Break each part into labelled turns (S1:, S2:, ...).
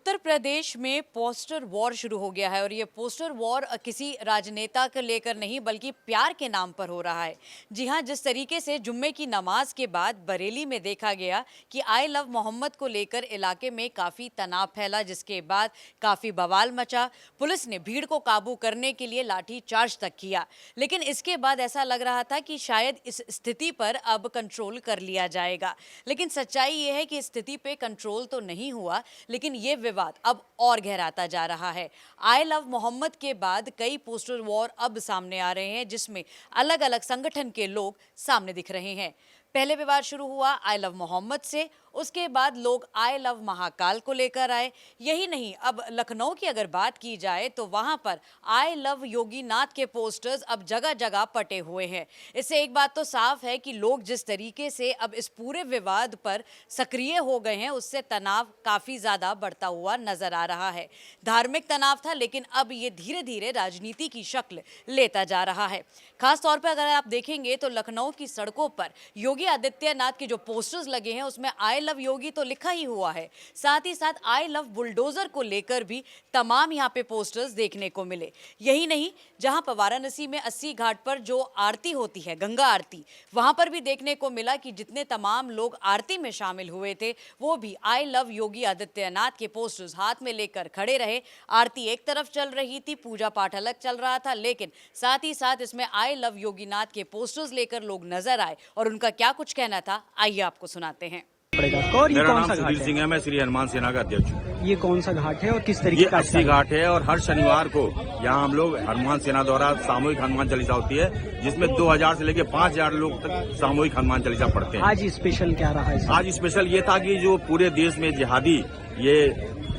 S1: उत्तर प्रदेश में poster war शुरू हो गया है और ये पोस्टर वॉर किसी राजनेता को लेकर नहीं बल्कि प्यार के नाम पर हो रहा है। जी हाँ, जिस तरीके से जुम्मे की नमाज के बाद बरेली में देखा गया कि आई लव मोहम्मद को लेकर इलाके में काफ़ी तनाव फैला, जिसके बाद काफ़ी बवाल मचा। पुलिस ने भीड़ को काबू करने के लिए लाठी चार्ज तक किया, लेकिन इसके बाद ऐसा लग रहा था कि शायद इस स्थिति पर अब कंट्रोल कर लिया जाएगा। लेकिन सच्चाई ये है कि स्थिति पे कंट्रोल तो नहीं हुआ, लेकिन ये विवाद अब और गहराता जा रहा है। आई लव मोहम्मद के बाद कई पोस्टर वॉर अब सामने आ रहे हैं, जिसमें अलग अलग संगठन के लोग सामने दिख रहे हैं। पहले विवाद शुरू हुआ आई लव मोहम्मद से, उसके बाद लोग आई लव महाकाल को लेकर आए। यही नहीं, अब लखनऊ की अगर बात की जाए तो वहां पर आई लव योगी नाथ के पोस्टर्स अब जगह जगह पटे हुए हैं। इससे एक बात तो साफ है कि लोग जिस तरीके से अब इस पूरे विवाद पर सक्रिय हो गए हैं, उससे तनाव काफी ज्यादा बढ़ता हुआ नजर आ रहा है। धार्मिक तनाव था, लेकिन अब ये धीरे धीरे राजनीति की शक्ल लेता जा रहा है। खास तौर पर अगर आप देखेंगे तो लखनऊ की सड़कों पर योगी आदित्यनाथ के जो पोस्टर्स लगे हैं उसमें आई लव योगी तो लिखा ही हुआ है, साथ ही साथ आई लव बुलडोजर को लेकर भी तमाम यहाँ पे पोस्टर्स देखने को मिले। यही नहीं, जहां पर वाराणसी में 80 घाट पर जो आरती होती है, गंगा आरती, वहां पर भी देखने को मिला कि जितने तमाम लोग आरती में शामिल हुए थे वो भी आई लव योगी आदित्यनाथ के पोस्टर्स हाथ में लेकर खड़े रहे। आरती एक तरफ चल रही थी, पूजा पाठ अलग चल रहा था, लेकिन साथ ही साथ इसमें आई लव योगी नाथ के पोस्टर्स लेकर लोग नजर आए और उनका क्या कुछ कहना था, आइए आपको सुनाते हैं।
S2: और ये
S3: मेरा
S2: कौन
S3: नाम
S2: सा घाट
S3: सुधीर
S2: है?
S3: सिंह है। मैं श्री हनुमान सेना का अध्यक्ष हूँ।
S2: ये कौन सा घाट है और किस तरीके
S3: ये
S2: का
S3: 80 घाट है और हर शनिवार को यहाँ हम लोग हनुमान सेना द्वारा सामूहिक हनुमान चालीसा होती है, जिसमें 2000 से लेकर 5000 लोग तक सामूहिक हनुमान चालीसा पढ़ते हैं।
S2: आज स्पेशल क्या रहा है?
S3: आज स्पेशल ये था कि जो पूरे देश में जिहादी ये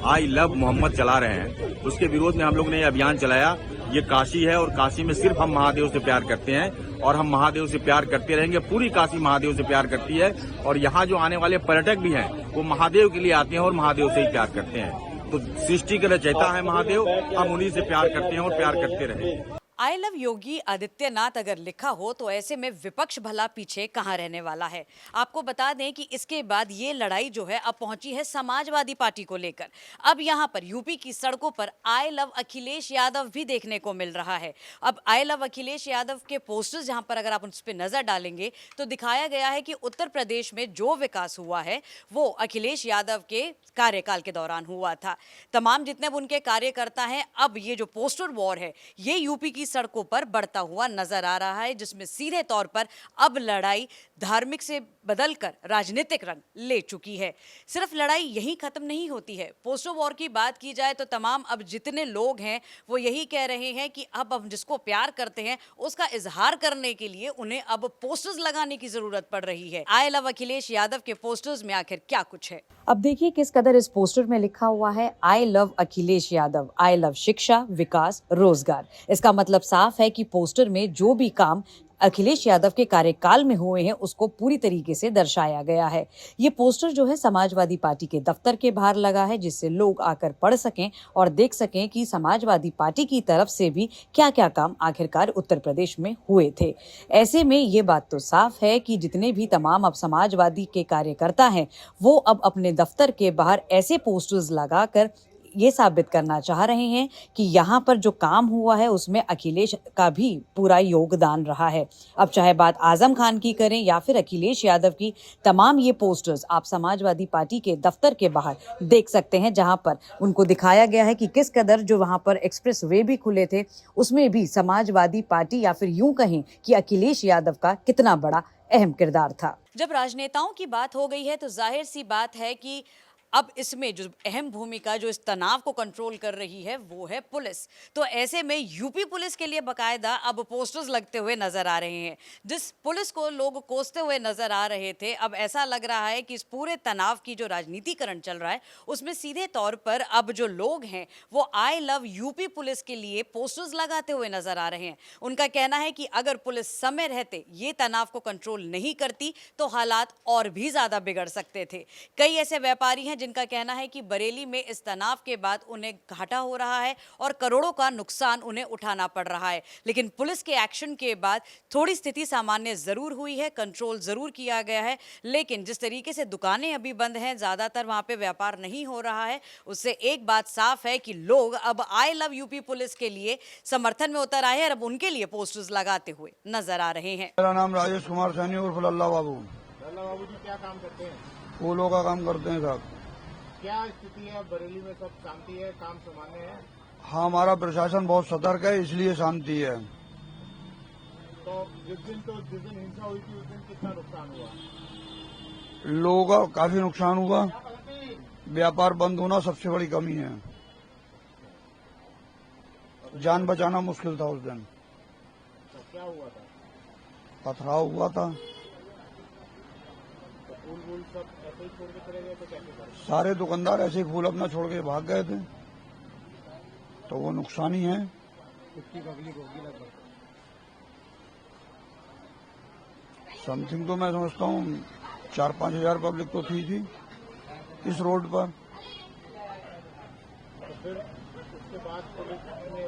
S3: आई लव मोहम्मद चला रहे हैं, उसके विरोध में हम लोग ने ये अभियान चलाया। ये काशी है और काशी में सिर्फ हम महादेव से प्यार करते हैं और हम महादेव से प्यार करते रहेंगे। पूरी काशी महादेव से प्यार करती है और यहाँ जो आने वाले पर्यटक भी हैं वो महादेव के लिए आते हैं और महादेव से ही प्यार करते हैं। तो सृष्टि के रचयिता है महादेव, हम उन्हीं से प्यार करते हैं और प्यार करते रहेंगे।
S1: आई लव योगी आदित्यनाथ अगर लिखा हो तो ऐसे में विपक्ष भला पीछे कहाँ रहने वाला है। आपको बता दें कि इसके बाद ये लड़ाई जो है अब पहुंची है समाजवादी पार्टी को लेकर। अब यहाँ पर यूपी की सड़कों पर आई लव अखिलेश यादव भी देखने को मिल रहा है। अब आई लव अखिलेश यादव के पोस्टर्स जहाँ पर अगर आप उस पर नजर डालेंगे तो दिखाया गया है कि उत्तर प्रदेश में जो विकास हुआ है वो अखिलेश यादव के कार्यकाल के दौरान हुआ था। तमाम जितने भी उनके कार्यकर्ता हैं, अब ये जो पोस्टर वॉर है ये यूपी की सड़कों पर बढ़ता हुआ नजर आ रहा है, जिसमें सीधे तौर पर अब लड़ाई धार्मिक से बदलकर राजनीतिक रंग ले चुकी है। सिर्फ लड़ाई यहीं खत्म नहीं होती है। पोस्टर वॉर की बात की जाए तो तमाम अब जितने लोग हैं वो यही कह रहे हैं कि अब हम जिसको प्यार करते हैं उसका इजहार करने के लिए उन्हें अब पोस्टर्स लगाने की जरूरत पड़ रही है। आई लव अखिलेश यादव के पोस्टर्स में आखिर क्या कुछ है, अब देखिए किस कदर इस पोस्टर में लिखा हुआ है I love Akhilesh Yadav, I love शिक्षा, विकास, रोजगार। इसका मतलब साफ है कि पोस्टर में जो भी काम अखिलेश यादव के कार्यकाल में हुए हैं उसको पूरी तरीके से दर्शाया गया है। ये पोस्टर जो है समाजवादी पार्टी के दफ्तर के बाहर लगा है, जिससे लोग आकर पढ़ सकें और देख सकें कि समाजवादी पार्टी की तरफ से भी क्या क्या काम आखिरकार उत्तर प्रदेश में हुए थे। ऐसे में ये बात तो साफ है कि जितने भी तमाम अब समाजवादी के कार्यकर्ता हैं वो अब अपने दफ्तर के बाहर ऐसे पोस्टर्स लगाकर ये साबित करना चाह रहे हैं कि यहाँ पर जो काम हुआ है उसमें अखिलेश का भी पूरा योगदान रहा है। अब चाहे बात आजम खान की करें या फिर अखिलेश यादव की, तमाम ये पोस्टर्स आप समाजवादी पार्टी के दफ्तर के बाहर देख सकते हैं, जहाँ पर उनको दिखाया गया है कि किस कदर जो वहाँ पर एक्सप्रेस वे भी खुले थे उसमें भी समाजवादी पार्टी या फिर यूं कहें कि अखिलेश यादव का कितना बड़ा अहम किरदार था। जब राजनेताओं की बात हो गई है तो जाहिर सी बात है कि अब इसमें जो अहम भूमिका जो इस तनाव को कंट्रोल कर रही है वो है पुलिस। तो ऐसे में यूपी पुलिस के लिए बकायदा अब पोस्टर्स लगते हुए नजर आ रहे हैं। जिस पुलिस को लोग कोसते हुए नजर आ रहे थे, अब ऐसा लग रहा है कि इस पूरे तनाव की जो राजनीतिकरण चल रहा है उसमें सीधे तौर पर अब जो लोग हैं वो आई लव यूपी पुलिस के लिए पोस्टर्स लगाते हुए नजर आ रहे हैं। उनका कहना है कि अगर पुलिस समय रहते ये तनाव को कंट्रोल नहीं करती तो हालात और भी ज्यादा बिगड़ सकते थे। कई ऐसे व्यापारी हैं हैं जिनका कहना है कि बरेली में इस तनाव के बाद उन्हें घाटा हो रहा है और करोड़ों का नुकसान उन्हें उठाना पड़ रहा है। लेकिन पुलिस के एक्शन के बाद थोड़ी स्थिति सामान्य जरूर हुई है, कंट्रोल जरूर किया गया है, लेकिन जिस तरीके से दुकानें अभी बंद हैं, ज्यादातर वहां पे व्यापार नहीं हो रहा है, उससे एक बात साफ है कि लोग अब आई लव यूपी पुलिस के लिए समर्थन में उतर आए हैं और अब उनके लिए पोस्टर्स लगाते हुए नजर आ रहे हैं।
S4: मेरा नाम राजेश कुमार सैनी उर्फ लल्ला बाबू।
S5: लल्ला बाबू जी क्या काम करते हैं?
S4: फूलों का काम करते हैं साहब।
S5: क्या स्थिति है बरेली में? सब शांति है, काम सामान्य है?
S4: हाँ, हमारा प्रशासन बहुत सतर्क है, इसलिए शांति है।
S5: तो जिस दिन हिंसा हुई थी उस दिन कितना नुकसान हुआ?
S4: लोगों का काफी नुकसान हुआ। व्यापार बंद होना सबसे बड़ी कमी है। जान बचाना मुश्किल था उस दिन।
S5: तो क्या हुआ था?
S4: पथराव हुआ था।
S5: तो फूल वूल सब ऐसे ही छोड़ के चले गए तो कैसे करें?
S4: सारे दुकानदार ऐसे ही फूल अपना छोड़ के भाग गए थे, तो वो नुकसान ही है।
S5: कितनी पब्लिक होगी लगभग?
S4: समथिंग तो मैं समझता हूँ 4-5 हजार पब्लिक तो थी इस रोड पर।
S5: तो फिर उसके बाद पुलिस ने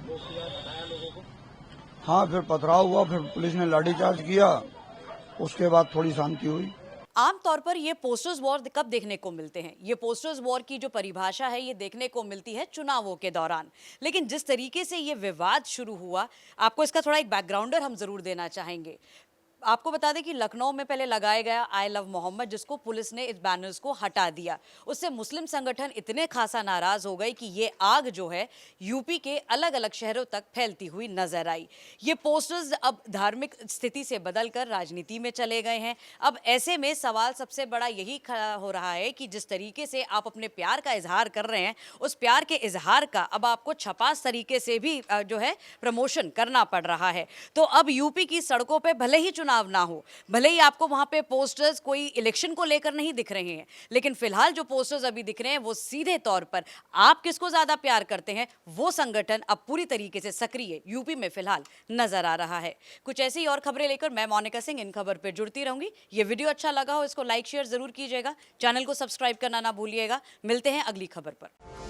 S5: वो किया, बताया लोगों को?
S4: हाँ, फिर पथराव हुआ, फिर पुलिस ने लाठीचार्ज किया, उसके बाद थोड़ी शांति हुई।
S1: आमतौर पर ये पोस्टर्स वॉर कब देखने को मिलते हैं? ये पोस्टर्स वॉर की जो परिभाषा है ये देखने को मिलती है चुनावों के दौरान। लेकिन जिस तरीके से ये विवाद शुरू हुआ, आपको इसका थोड़ा एक बैकग्राउंडर हम जरूर देना चाहेंगे। आपको बता दें कि लखनऊ में पहले लगाया गया आई लव मोहम्मद, जिसको पुलिस ने इस बैनर्स को हटा दिया। उससे मुस्लिम संगठन इतने खासा नाराज हो गए कि ये आग जो है यूपी के अलग अलग शहरों तक फैलती हुई नजर आई। ये पोस्टर्स अब धार्मिक स्थिति से बदलकर राजनीति में चले गए हैं। अब ऐसे में सवाल सबसे बड़ा यही खड़ा हो रहा है कि जिस तरीके से आप अपने प्यार का इजहार कर रहे हैं, उस प्यार के इजहार का अब आपको छपास तरीके से भी जो है प्रमोशन करना पड़ रहा है। तो अब यूपी की सड़कों पर भले ही चुनाव ना हो, भले ही आपको वहां पे पोस्टर्स कोई इलेक्शन को लेकर नहीं दिख रहे हैं, लेकिन फिलहाल जो पोस्टर्स अभी दिख रहे हैं वो सीधे तौर पर आप किसको ज्यादा प्यार करते हैं वो संगठन अब पूरी तरीके से सक्रिय यूपी में फिलहाल नजर आ रहा है। कुछ ऐसी और खबरें लेकर मैं मोनिका सिंह इन खबर पर जुड़ती रहूंगी। ये वीडियो अच्छा लगा हो इसको लाइक शेयर जरूर कीजिएगा, चैनल को सब्सक्राइब करना ना भूलिएगा। मिलते हैं अगली खबर पर।